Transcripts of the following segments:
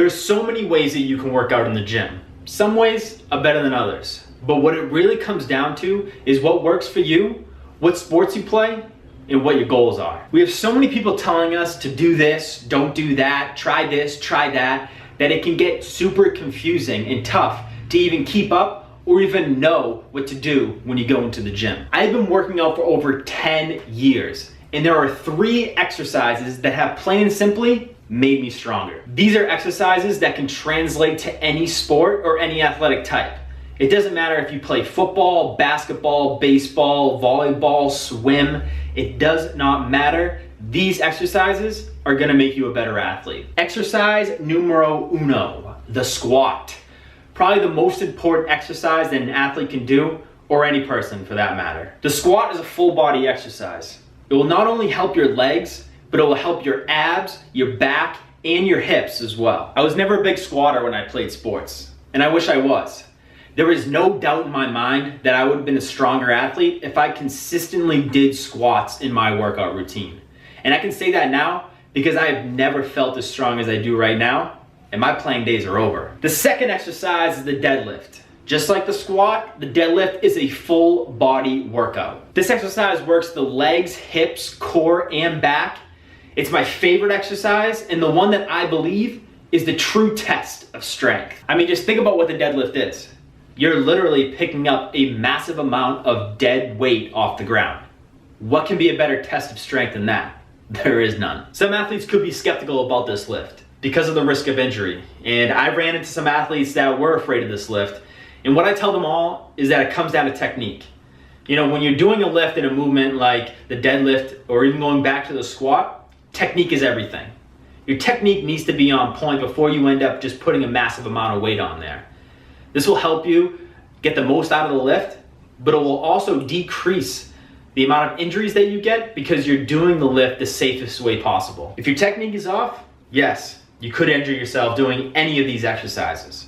There's so many ways that you can work out in the gym. Some ways are better than others. But what it really comes down to is what works for you, what sports you play, and what your goals are. We have so many people telling us to do this, don't do that, try this, try that it can get super confusing and tough to even keep up or even know what to do when you go into the gym. I've been working out for over 10 years, and there are 3 exercises that have plain and simply made me stronger. These are exercises that can translate to any sport or any athletic type. It doesn't matter if you play football, basketball, baseball, volleyball, swim, it does not matter. These exercises are gonna make you a better athlete. Exercise numero uno, the squat. Probably the most important exercise that an athlete can do, or any person for that matter. The squat is a full body exercise. It will not only help your legs, but it will help your abs, your back, and your hips as well. I was never a big squatter when I played sports, and I wish I was. There is no doubt in my mind that I would have been a stronger athlete if I consistently did squats in my workout routine. And I can say that now because I have never felt as strong as I do right now, and my playing days are over. The second exercise is the deadlift. Just like the squat, the deadlift is a full body workout. This exercise works the legs, hips, core, and back. It's my favorite exercise, and the one that I believe is the true test of strength. I mean, just think about what the deadlift is. You're literally picking up a massive amount of dead weight off the ground. What can be a better test of strength than that? There is none. Some athletes could be skeptical about this lift because of the risk of injury. And I ran into some athletes that were afraid of this lift. And what I tell them all is that it comes down to technique. You know, when you're doing a lift in a movement like the deadlift or even going back to the squat, technique is everything. Your technique needs to be on point before you end up just putting a massive amount of weight on there. This will help you get the most out of the lift, but it will also decrease the amount of injuries that you get because you're doing the lift the safest way possible. If your technique is off, yes, you could injure yourself doing any of these exercises.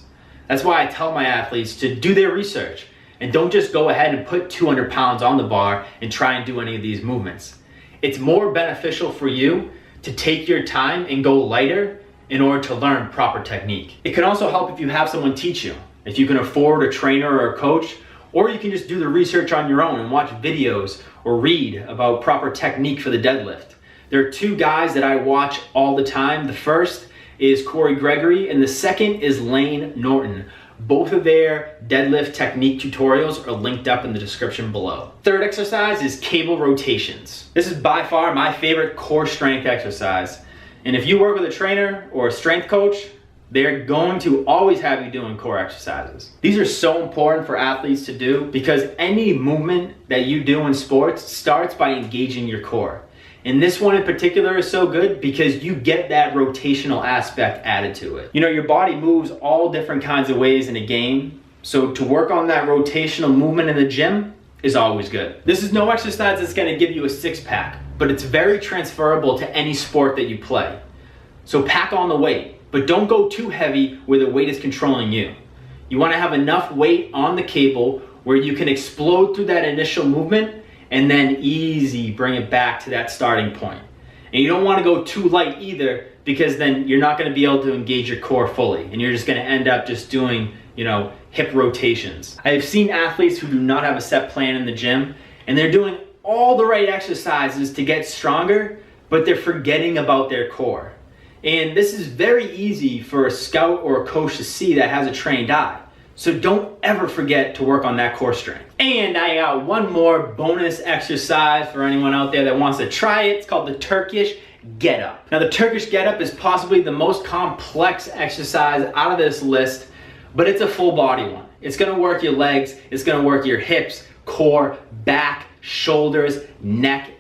That's why I tell my athletes to do their research and don't just go ahead and put 200 pounds on the bar and try and do any of these movements. It's more beneficial for you to take your time and go lighter in order to learn proper technique. It can also help if you have someone teach you. If you can afford a trainer or a coach, or you can just do the research on your own and watch videos or read about proper technique for the deadlift. There are 2 guys that I watch all the time. The first is Corey Gregory and the second is Lane Norton. Both of their deadlift technique tutorials are linked up in the description below. Third exercise is cable rotations. This is by far my favorite core strength exercise. And if you work with a trainer or a strength coach, they're going to always have you doing core exercises. These are so important for athletes to do because any movement that you do in sports starts by engaging your core. And this one in particular is so good because you get that rotational aspect added to it. You know, your body moves all different kinds of ways in a game. So to work on that rotational movement in the gym is always good. This is no exercise that's gonna give you a 6-pack, but it's very transferable to any sport that you play. So pack on the weight. But don't go too heavy where the weight is controlling you. You want to have enough weight on the cable where you can explode through that initial movement and then easy bring it back to that starting point. And you don't want to go too light either because then you're not going to be able to engage your core fully and you're just going to end up just doing, hip rotations. I have seen athletes who do not have a set plan in the gym and they're doing all the right exercises to get stronger, but they're forgetting about their core. And this is very easy for a scout or a coach to see that has a trained eye. So don't ever forget to work on that core strength. And I got one more bonus exercise for anyone out there that wants to try it. It's called the Turkish Get Up. Now the Turkish Get Up is possibly the most complex exercise out of this list, but it's a full body one. It's gonna work your legs, it's gonna work your hips, core, back, shoulders, neck,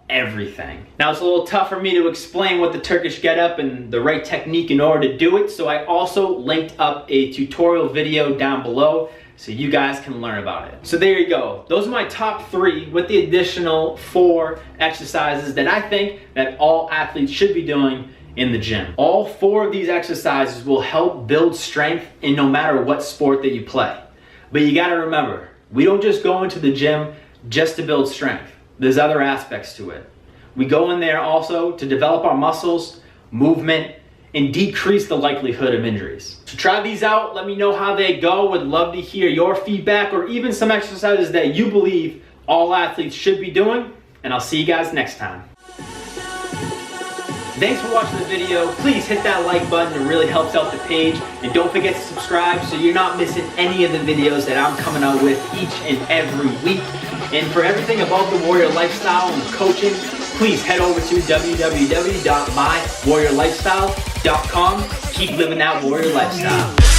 everything. Now it's a little tough for me to explain what the Turkish Get Up and the right technique in order to do it, so I also linked up a tutorial video down below so you guys can learn about it. So there you go. Those are my top 3 with the additional 4 exercises that I think that all athletes should be doing in the gym. All 4 of these exercises will help build strength in no matter what sport that you play. But you gotta remember, we don't just go into the gym just to build strength. There's other aspects to it. We go in there also to develop our muscles, movement, and decrease the likelihood of injuries. So try these out, let me know how they go. Would love to hear your feedback or even some exercises that you believe all athletes should be doing, and I'll see you guys next time. Thanks for watching the video. Please hit that like button, it really helps out the page. And don't forget to subscribe so you're not missing any of the videos that I'm coming out with each and every week. And for everything about the Warrior Lifestyle and coaching, please head over to www.mywarriorlifestyle.com. Keep living that Warrior Lifestyle.